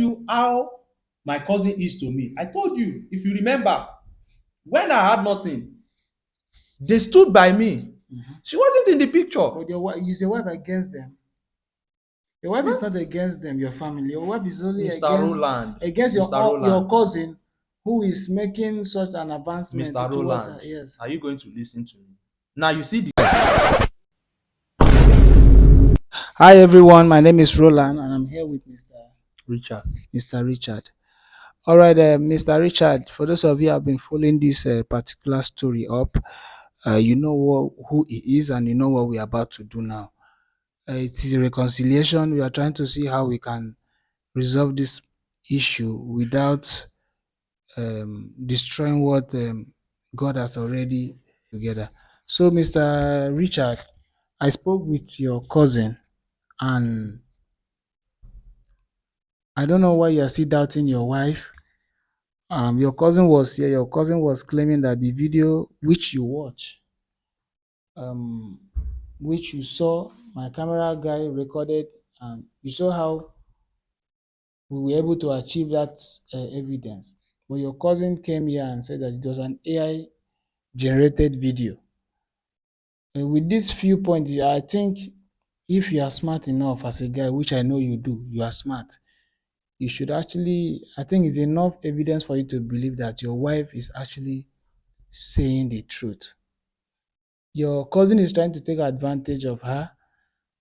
you how my cousin is to me. I told you, if you remember, when I had nothing, they stood by me. She wasn't in the picture. But your wife, is your wife against them? Your wife is not against them, your family. Your wife is only Mr. against Roland, Mr. your Roland, cousin who is making such an Mr. advancement towards her. Roland, Yes. are you going to listen to me? Now you see the Hi everyone, my name is Roland and I'm here with Richard. Mr. Richard. All right, Mr. Richard, for those of you who have been following this particular story up, you know who he is and you know what we're about to do now. It is a reconciliation. We are trying to see how we can resolve this issue without destroying what God has already together. So, Mr. Richard, I spoke with your cousin, and I don't know why you are still doubting your wife. Your cousin was here. Your cousin was claiming that the video which you watch, um, which you saw, my camera guy recorded, and you saw how we were able to achieve that evidence. But your cousin came here and said that it was an AI generated video. And with this few points, I think if you are smart enough as a guy, which I know you do, you are smart, you should actually, I think it's enough evidence for you to believe that your wife is actually saying the truth. Your cousin is trying to take advantage of her.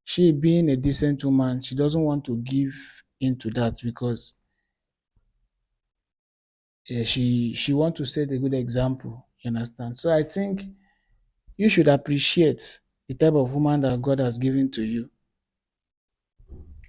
She being a decent woman, she doesn't want to give into that because she want to set a good example. You understand? So I think you should appreciate the type of woman that God has given to you.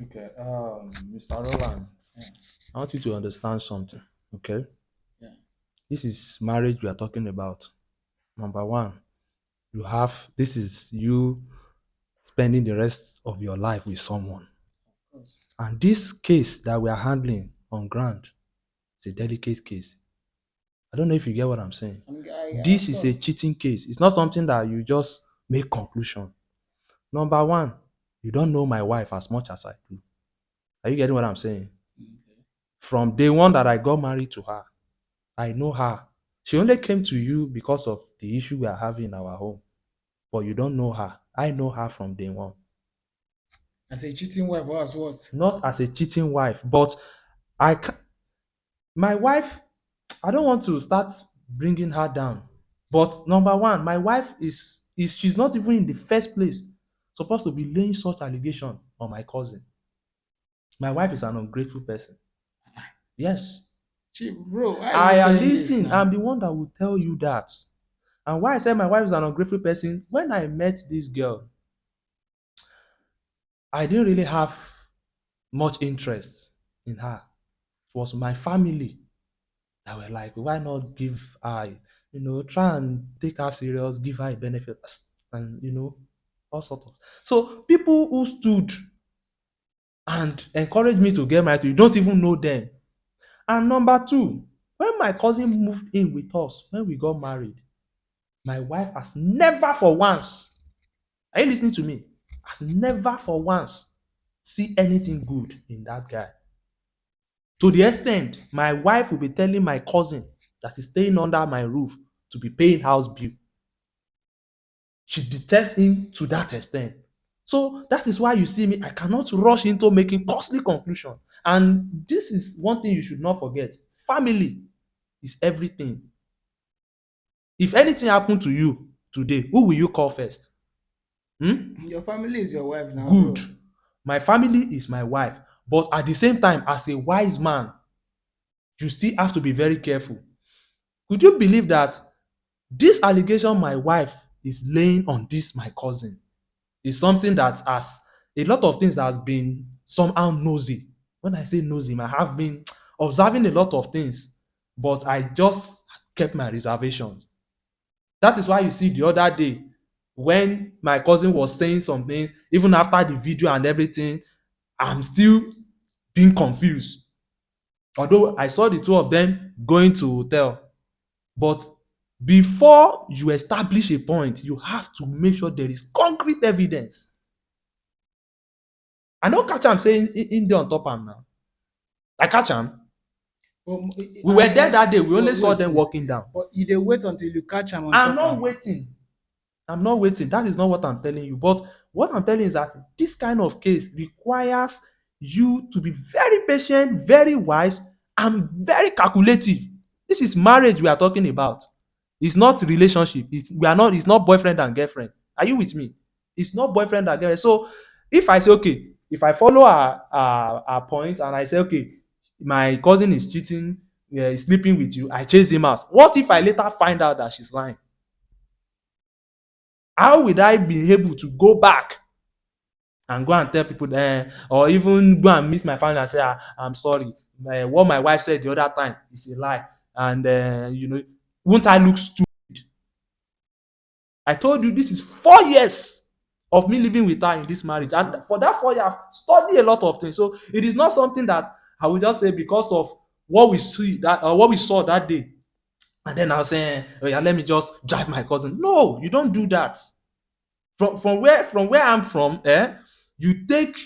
Okay, Mr. Roland, Yeah, I want you to understand something. Okay, yeah, this is marriage we are talking about. Number one, you have this is you spending the rest of your life with someone. of course. And this case that we are handling on ground is a delicate case. I don't know if you get what I'm saying. Of This is a course. cheating case. It's not something that you just make conclusion. Number one, you don't know my wife as much as I do. Are you getting what I'm saying? From day one that I got married to her, I know her. She only came to you because of the issue we are having in our home. But you don't know her. I know her from day one. As a cheating wife or as what? Not as a cheating wife, but I ca- my wife, I don't want to start bringing her down. But number one, my wife is she's not even in the first place supposed to be laying such allegation on my cousin. My wife is an ungrateful person. Yes. Bro, why are you I saying this listen, I'm now? the one that will tell you that. And why I say my wife is an ungrateful person, when I met this girl, I didn't really have much interest in her. It was my family that were like, why not give her, try and take her serious, give her a benefit, and all sort of. So people who stood and encouraged me to get married, you don't even know them. And number two, when my cousin moved in with us, when we got married, my wife has never for once, are you listening to me? Has never for once see anything good in that guy. To the extent, my wife will be telling my cousin that is staying under my roof to be paying house bill. She detests him to that extent. So that is why you see me, I cannot rush into making costly conclusion. And this is one thing you should not forget. Family is everything. If anything happen to you today, who will you call first? Hmm? Your family is your wife now, Good. bro. My family is my wife. But at the same time, as a wise man, you still have to be very careful. Could you believe that this allegation my wife is laying on this my cousin is something that has a lot of things that has been somehow nosy. When I say nosy, I have been observing a lot of things, but I just kept my reservations. That is why you see the other day when my cousin was saying some things, even after the video and everything, I'm still being confused. Although I saw the two of them going to hotel, but before you establish a point, you have to make sure there is concrete evidence. I no catch am say in dey on top am now. I catch am. We were there And that day. We only saw wait, them wait. walking down. But you dey wait until you catch am on I'm top not am. waiting. I'm not waiting. That is not what I'm telling you. But what I'm telling you is that this kind of case requires you to be very patient, very wise, and very calculative. This is marriage we are talking about. It's not relationship. It's not boyfriend and girlfriend. Are you with me? It's not boyfriend and girlfriend. So if I say, okay, if I follow our point and I say, okay, my cousin is cheating, yeah, is sleeping with you, I chase him out. What if I later find out that she's lying? How will I be able to go back and go and tell people or even go and meet my family and say, I'm sorry, what my wife said the other time is a lie, and won't I look stupid? I told you this is 4 years of me living with her in this marriage, and for that 4 years I've studied a lot of things. So it is not something that I will just say because of what we saw that day, and then I'll say, oh yeah, let me just drive my cousin. No, you don't do that. From where I'm from, you take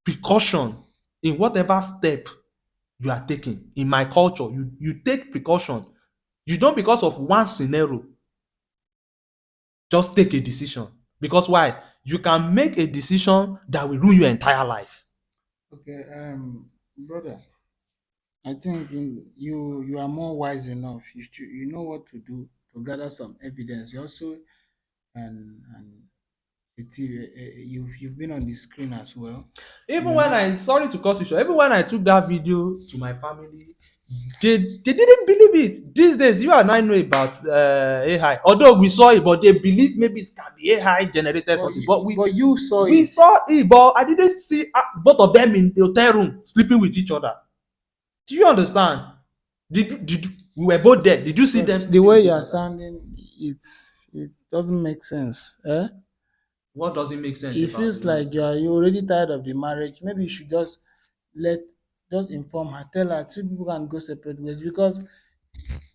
precaution in whatever step you are taking. In my culture, you take precaution. You don't, because of one scenario, just take a decision. Because why? You can make a decision that will ruin your entire life. Okay, brother, I think you are more wise enough. You know what to do to gather some evidence. You also and you've been on the screen as well. Even You when know. I sorry to cut you short, even when I took that video to my family, they didn't believe it. These days, you and I know about AI. Although we saw it, but they believe maybe it can be AI generated But something. But we but you saw we it. saw it, but I didn't see both of them in the hotel room sleeping with each other. Do you understand? We were both there? Did you see Bros, them the sleeping way with you each are other? sounding, it doesn't make sense. Eh? What doesn't make sense It about feels it? like you already tired of the marriage. Maybe you should let just inform her, tell her two people can go separate ways because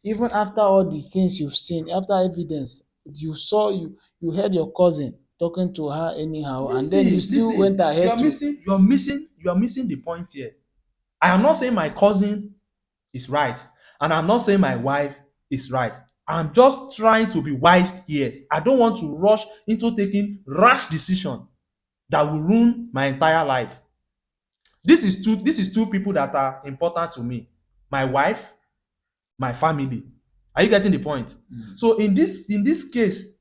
even after all the things you've seen, after evidence, you heard your cousin talking to her anyhow, and then you still went Listen. ahead to You are missing the point here. I am not saying my cousin is right, and I'm not saying my wife is right. I'm just trying to be wise here. I don't want to rush into taking rash decision that will ruin my entire life. This is two people that are important to me. My wife, my family. Are you getting the point? So in this case,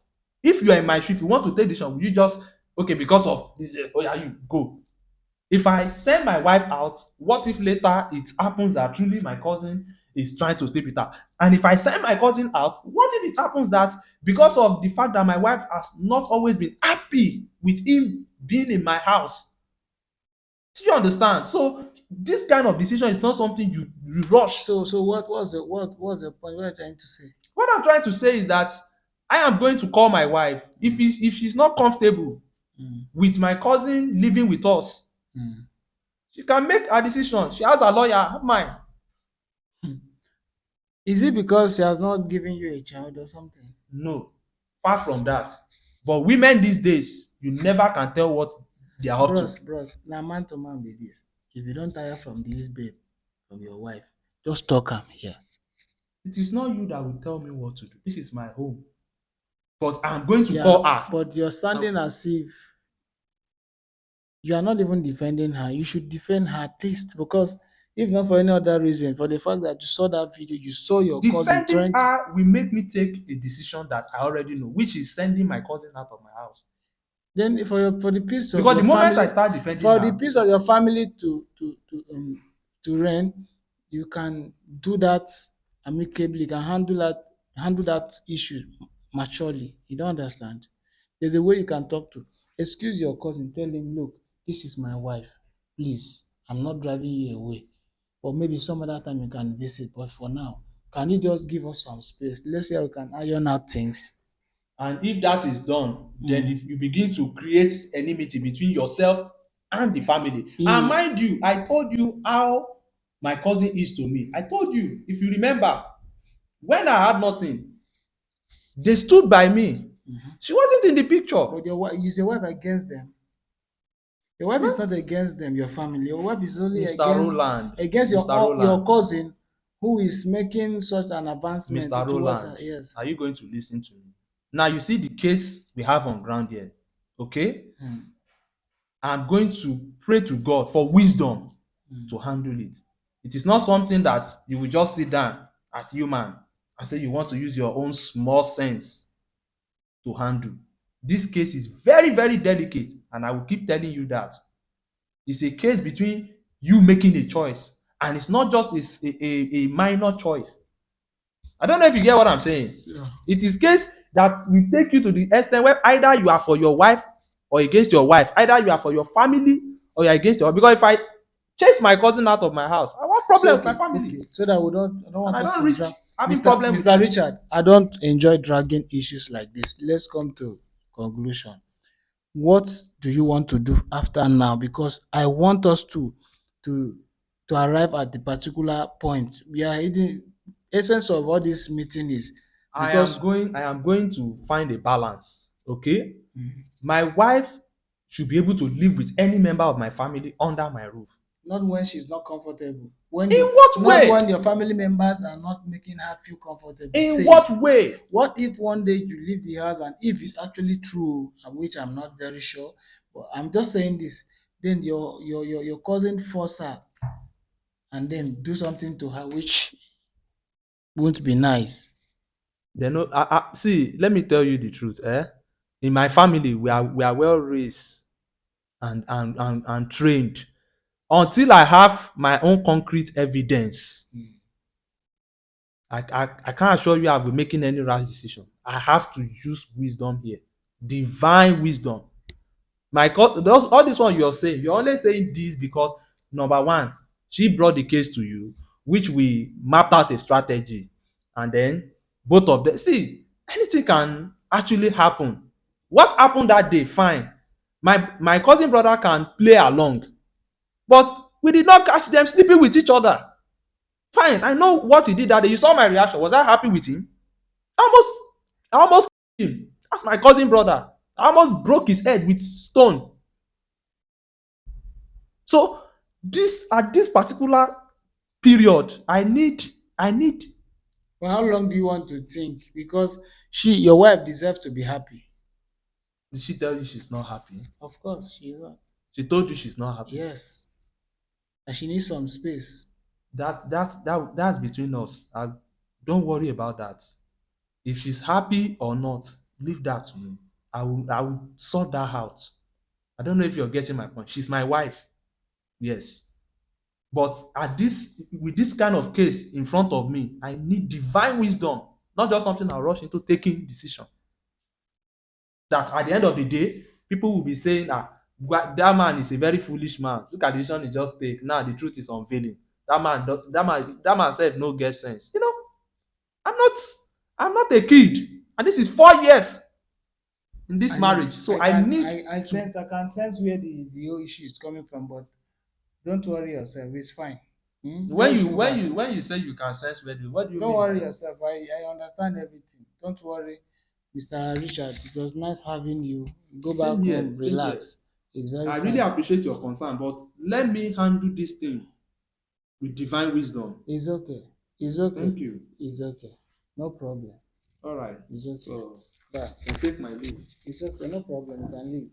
if you are in my shoe, if you want to take decision, will you just, okay, because of this, oh yeah, you go. If I send my wife out, what if later it happens that truly my cousin is trying to sleep with her? And if I send my cousin out, what if it happens that because of the fact that my wife has not always been happy with him being in my house? Do you understand? So this kind of decision is not something you rush. so what's the point? What are you trying to say? What I'm trying to say is that I am going to call my wife. If she's not comfortable Mm, with my cousin living with us, mm. she can make her decision. She has a lawyer, I have mine. Is it because she has not given you a child or something? No, far from that. But women these days, you never can tell what they are up to. Bros, na man to man be this. If you don't tire from this babe, from your wife, just talk am here. It is not you that will tell me what to do. This is my home. But I'm going to Yeah, call her. but you're Um, sounding as if you are not even defending her. You should defend her at least because if not for any other reason, for the fact that you saw that video, you saw your cousin Defending trying to. her will make me take a decision that I already know, which is sending my cousin out of my house. Then for the peace of Because the your moment I family, start defending for the her, peace of your family to reign, you can do that amicably. You can handle that issue maturely. You don't understand. There's a way you can talk to. Excuse your cousin. Tell him, look, this is my wife. Please, I'm not driving you away. Or maybe some other time you can visit. But for now, can you just give us some space? Let's see how we can iron out things. and if that is done, then Mm. if you begin to create enmity between yourself and the family. And He, mind you, I told you how my cousin is to me. I told you, if you remember, when I had nothing, they stood by me. She wasn't in the picture. but your wife, use your wife against them. Your wife is not against them, your family. Your wife is only Mr. against Roland, Mr. your Roland, cousin who is making such an advancement Mr. towards her. Roland, Yes. are you going to listen to me? Now you see the case we have on ground here. Okay? Hmm. I'm going to pray to God for wisdom to handle it. It is not something that you will just sit down as human and say you want to use your own small sense to handle. This case is very, very delicate, and I will keep telling you that. It's a case between you making a choice, and it's not just a minor choice. I don't know if you get what I'm saying. Yeah. It is case that will take you to the extent where either you are for your wife or against your wife. Either you are for your family or you are against your wife. Because if I chase my cousin out of my house, I want So problem with my okay, family. okay. So that we don't I don't And want I us don't to risk drag having Mr. problem with Mr. you. Richard, I don't enjoy dragging issues like this. Let's come to conclusion. What do you want to do after now? Because I want us to to arrive at the particular point. We are hiding essence of all this meeting is because I am going to find a balance. Okay? My wife should be able to live with any member of my family under my roof. not when she's not comfortable. When In you what not when way? your family members are not making her feel comfortable, In safe. what way? What if one day you leave the house and if it's actually true, which I'm not very sure, but I'm just saying this, then your cousin force her and then do something to her which won't be nice. They know. See, let me tell you the truth. In my family, we are well raised and trained. Until I have my own concrete evidence, I can't assure you I'll be making any rash decision. I have to use wisdom here, divine wisdom. All this one you're saying, you're only saying this because number one, she brought the case to you, which we mapped out a strategy, and then both of them see anything can actually happen. What happened that day, fine. My cousin brother can play along, but we did not catch them sleeping with each other. Fine, I know what he did that day. You saw my reaction. Was I happy with him? I almost I almost killed him. That's my cousin brother. I almost broke his head with stone. So this at this particular period, I need But how long do you want to think? Because your wife deserves to be happy. did she tell you she's not happy? Of course, she is not. She told you she's not happy. Yes, and she needs some space. That's between us. Don't worry about that. If she's happy or not, leave that to me. I will sort that out. I don't know if you're getting my point. She's my wife. Yes. But at this with this kind of case in front of me, I need divine wisdom, not just something I rush into taking decision. That at the end of the day, people will be saying, that man is a very foolish man. Look at the decision he just take. Now the truth is unveiling. That man sef no get sense. I'm not I'm not a kid, and this is 4 years in this I know. marriage. So I need I to sense. I can sense where the whole issue is coming from. But don't worry yourself. It's fine. Let's go back. when you say you can sense where the what do you Don't mean by worry that? yourself. I understand everything. Don't worry, Mr. Richard. It was nice having you. Go back home, Same here. relax. It's very I really fine. appreciate your concern, but let me handle this thing with divine wisdom. It's okay. It's okay. Thank you. It's okay. No problem. All right. It's okay. So Bye. I take my leave. It's okay. No problem. You can leave.